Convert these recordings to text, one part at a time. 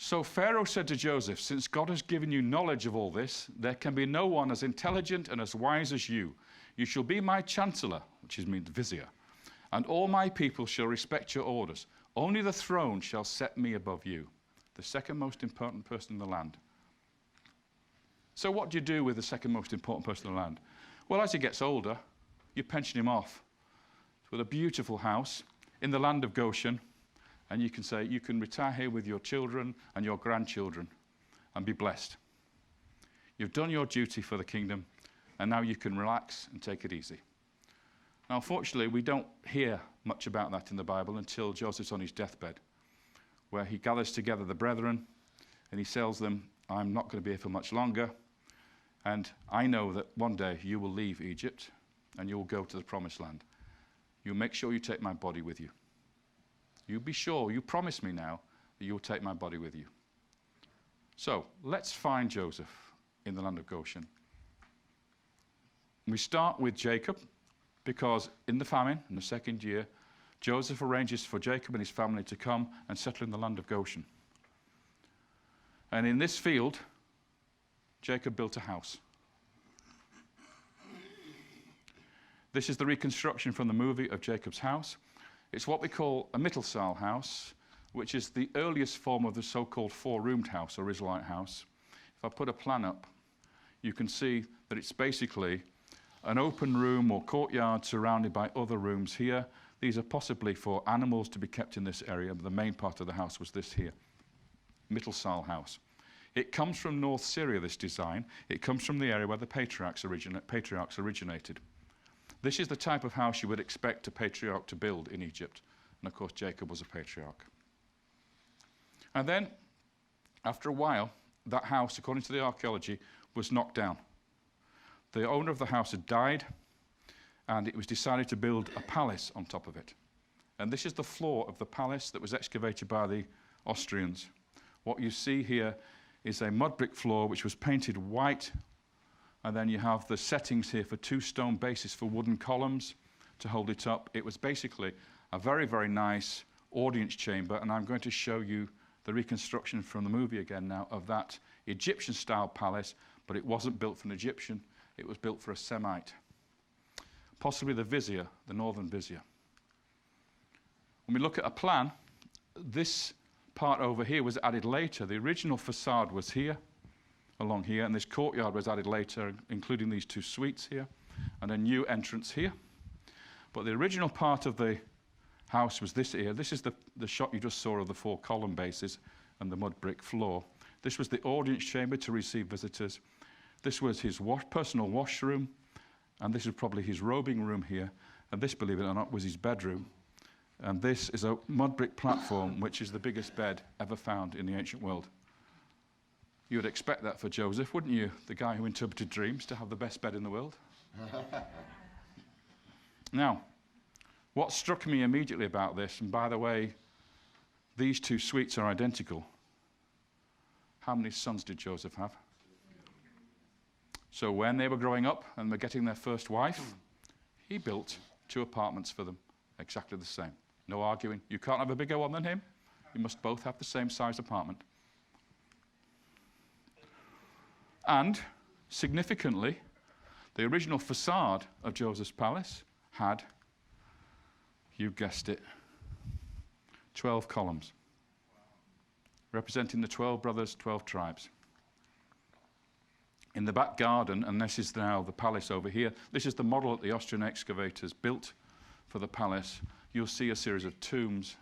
So Pharaoh said to Joseph, since God has given you knowledge of all this, there can be no one as intelligent and as wise as you. You shall be my chancellor, which means vizier, and all my people shall respect your orders. Only the throne shall set me above you, the second most important person in the land. So what do you do with the second most important person in the land? Well, as he gets older, you pension him off with a beautiful house in the land of Goshen, and you can say, you can retire here with your children and your grandchildren and be blessed. You've done your duty for the kingdom, and now you can relax and take it easy. Now, unfortunately, we don't hear much about that in the Bible until Joseph's on his deathbed, where he gathers together the brethren and he tells them, I'm not going to be here for much longer, and I know that one day you will leave Egypt and you will go to the promised land. You make sure you take my body with you. You be sure, you promise me now that you will take my body with you. So let's find Joseph in the land of Goshen. We start with Jacob, because in the famine, in the second year, Joseph arranges for Jacob and his family to come and settle in the land of Goshen. And in this field, Jacob built a house. This is the reconstruction from the movie of Jacob's house. It's what we call a Mittelsaal house, which is the earliest form of the so-called four-roomed house or Israelite house. If I put a plan up, you can see that it's basically an open room or courtyard surrounded by other rooms here. These are possibly for animals to be kept in this area, but the main part of the house was this here, Mittelsaal house. It comes from North Syria, this design. It comes from the area where the patriarchs originated. This is the type of house you would expect a patriarch to build in Egypt. And of course, Jacob was a patriarch. And then, after a while, that house, according to the archaeology, was knocked down. The owner of the house had died, and it was decided to build a palace on top of it. And this is the floor of the palace that was excavated by the Austrians. What you see here is a mud brick floor which was painted white, and then you have the settings here for two stone bases for wooden columns to hold it up. It was basically a very, very nice audience chamber, and I'm going to show you the reconstruction from the movie again now of that Egyptian-style palace, but it wasn't built for an Egyptian, it was built for a Semite. Possibly the Vizier, the northern Vizier. When we look at a plan, this part over here was added later. The original facade was here, along here, and this courtyard was added later, including these two suites here, and a new entrance here. But the original part of the house was this here. This is the shot you just saw of the four column bases and the mud brick floor. This was the audience chamber to receive visitors. This was his personal washroom, and this is probably his robing room here. And this, believe it or not, was his bedroom. And this is a mud brick platform, which is the biggest bed ever found in the ancient world. You would expect that for Joseph, wouldn't you? The guy who interpreted dreams, to have the best bed in the world. Now, what struck me immediately about this, and by the way, these two suites are identical. How many sons did Joseph have? So when they were growing up and were getting their first wife, he built 2 apartments for them, exactly the same. No arguing. You can't have a bigger one than him. You must both have the same size apartment. And, significantly, the original facade of Joseph's palace had, you guessed it, 12 columns, representing the 12 brothers, 12 tribes. In the back garden, and this is now the palace over here, this is the model that the Austrian excavators built for the palace. You'll see a series of tombs,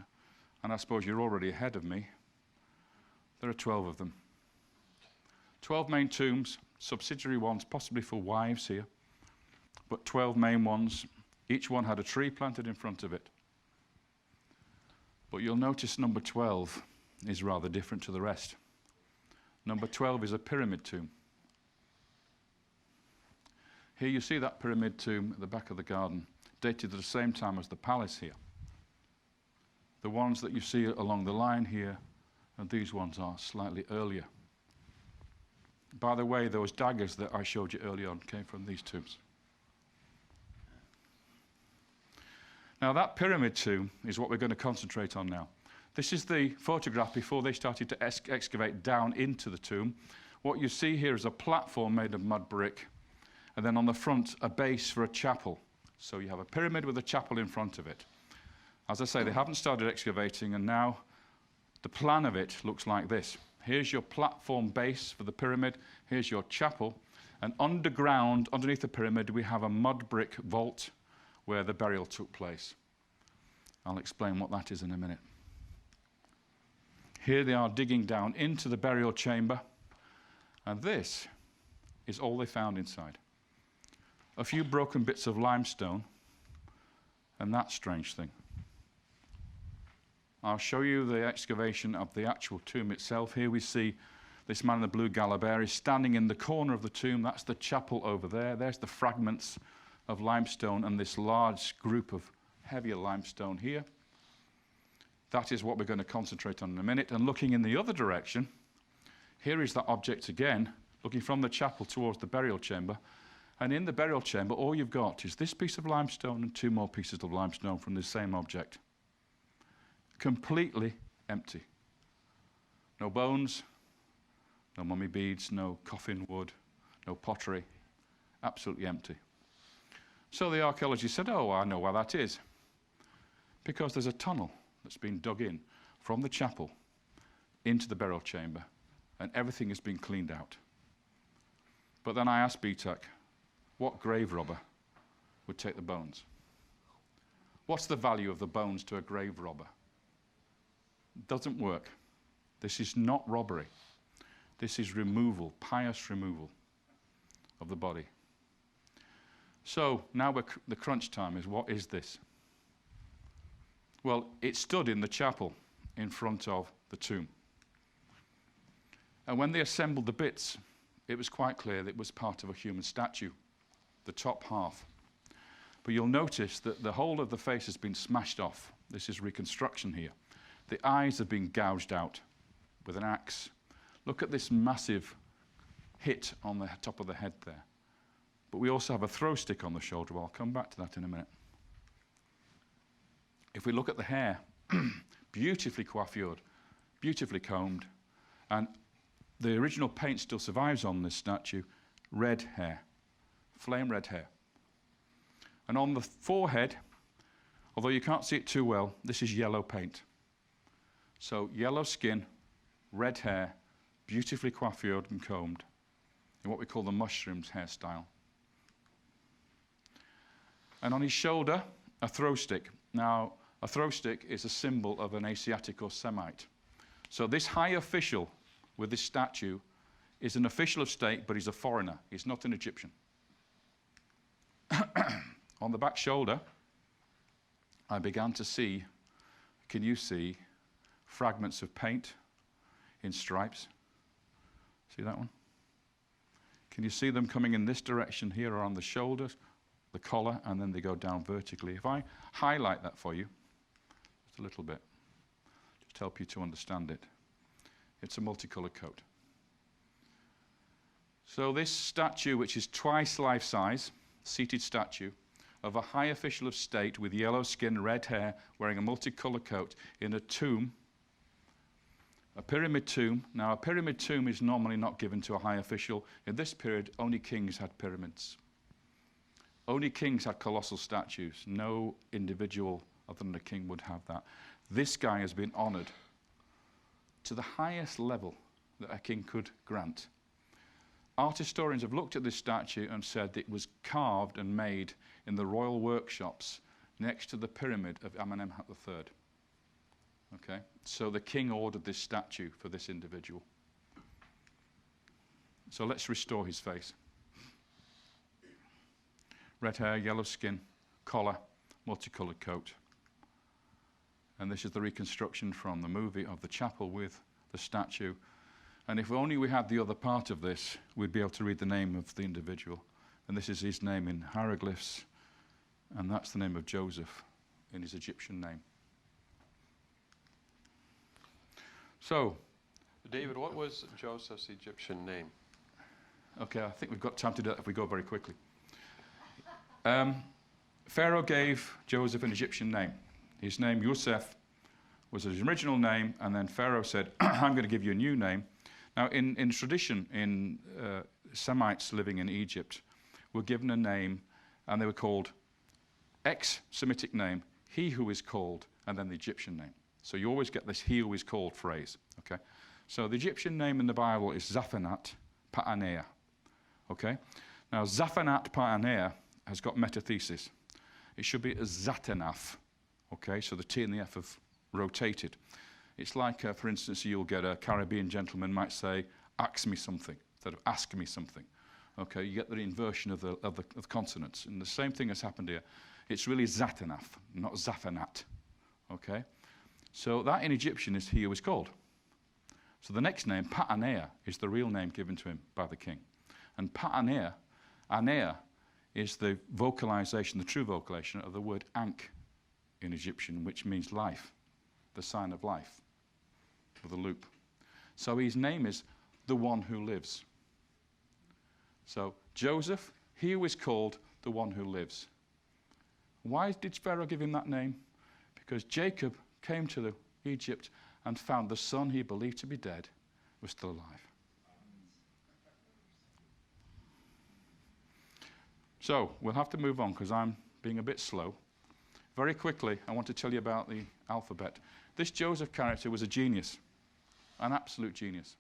and I suppose you're already ahead of me. There are 12 of them. 12 main tombs, subsidiary ones, possibly for wives here, but 12 main ones. Each one had a tree planted in front of it. But you'll notice number 12 is rather different to the rest. Number 12 is a pyramid tomb. Here you see that pyramid tomb at the back of the garden, dated at the same time as the palace here. The ones that you see along the line here, and these ones are slightly earlier. By the way, those daggers that I showed you earlier on came from these tombs. Now that pyramid tomb is what we're going to concentrate on now. This is the photograph before they started to excavate down into the tomb. What you see here is a platform made of mud brick, and then on the front, a base for a chapel. So you have a pyramid with a chapel in front of it. As I say, they haven't started excavating, and now the plan of it looks like this. Here's your platform base for the pyramid. Here's your chapel. And underground, underneath the pyramid, we have a mud brick vault where the burial took place. I'll explain what that is in a minute. Here they are digging down into the burial chamber, and this is all they found inside. A few broken bits of limestone, and that strange thing. I'll show you the excavation of the actual tomb itself. Here we see this man in the blue galabery standing in the corner of the tomb. That's the chapel over there. There's the fragments of limestone and this large group of heavier limestone here. That is what we're going to concentrate on in a minute. And looking in the other direction, here is that object again, looking from the chapel towards the burial chamber. And in the burial chamber, all you've got is this piece of limestone and two more pieces of limestone from the same object. Completely empty. No bones, no mummy beads, no coffin wood, no pottery. Absolutely empty. So the archaeologists said, oh, I know why that is. Because there's a tunnel that's been dug in from the chapel into the burial chamber, and everything has been cleaned out. But then I asked BTAC, what grave robber would take the bones? What's the value of the bones to a grave robber? Doesn't work. This is not robbery. This is removal, pious removal of the body. So now the crunch time is, what is this? Well, it stood in the chapel in front of the tomb. And when they assembled the bits, it was quite clear that it was part of a human statue, the top half. But you'll notice that the whole of the face has been smashed off. This is reconstruction here. The eyes have been gouged out with an axe. Look at this massive hit on the top of the head there. But we also have a throw stick on the shoulder. Well, I'll come back to that in a minute. If we look at the hair, beautifully coiffured, beautifully combed, and the original paint still survives on this statue, red hair, flame red hair. And on the forehead, although you can't see it too well, this is yellow paint. So yellow skin, red hair, beautifully coiffured and combed in what we call the mushrooms hairstyle. And on his shoulder, a throw stick. Now, a throw stick is a symbol of an Asiatic or Semite. So this high official with this statue is an official of state, but he's a foreigner. He's not an Egyptian. On the back shoulder, I began to see, can you see, fragments of paint in stripes. See that one? Can you see them coming in this direction here around the shoulders, the collar, and then they go down vertically? If I highlight that for you, just a little bit, just to help you to understand it. It's a multicolored coat. So this statue, which is twice life size, seated statue, of a high official of state with yellow skin, red hair, wearing a multicolored coat in a tomb, a pyramid tomb. Now, a pyramid tomb is normally not given to a high official. In this period, only kings had pyramids. Only kings had colossal statues. No individual other than a king would have that. This guy has been honored to the highest level that a king could grant. Art historians have looked at this statue and said it was carved and made in the royal workshops next to the pyramid of Amenemhat III. Okay, so the king ordered this statue for this individual. So let's restore his face. Red hair, yellow skin, collar, multicolored coat. And this is the reconstruction from the movie of the chapel with the statue. And if only we had the other part of this, we'd be able to read the name of the individual. And this is his name in hieroglyphs, and that's the name of Joseph in his Egyptian name. So, David, what was Joseph's Egyptian name? Okay, I think we've got time to do that if we go very quickly. Pharaoh gave Joseph an Egyptian name. His name, Yosef, was his original name, and then Pharaoh said, I'm going to give you a new name. Now, in tradition, in Semites living in Egypt were given a name, and they were called ex-Semitic name, he who is called, and then the Egyptian name. So you always get this he who is called phrase. Okay? So the Egyptian name in the Bible is Zaphanat Pa'anea. Okay? Now, Zaphanat Pa'anea has got metathesis. It should be Zatanaf. Okay? So the T and the F have rotated. It's like, for instance, you'll get a Caribbean gentleman might say, ask me something, instead of ask me something. Okay? You get the inversion of the consonants. And the same thing has happened here. It's really Zatanaf, not Zaphanat. Okay? So that in Egyptian is he who is called. So the next name, Pa'anea, is the real name given to him by the king. And Pa'anea, Anea, is the vocalization, the true vocalization of the word Ankh in Egyptian, which means life, the sign of life, with a loop. So his name is the one who lives. So Joseph, he who is called the one who lives. Why did Pharaoh give him that name? Because Jacob came to Egypt and found the son he believed to be dead was still alive. So we'll have to move on because I'm being a bit slow. Very quickly, I want to tell you about the alphabet. This Joseph character was a genius, an absolute genius.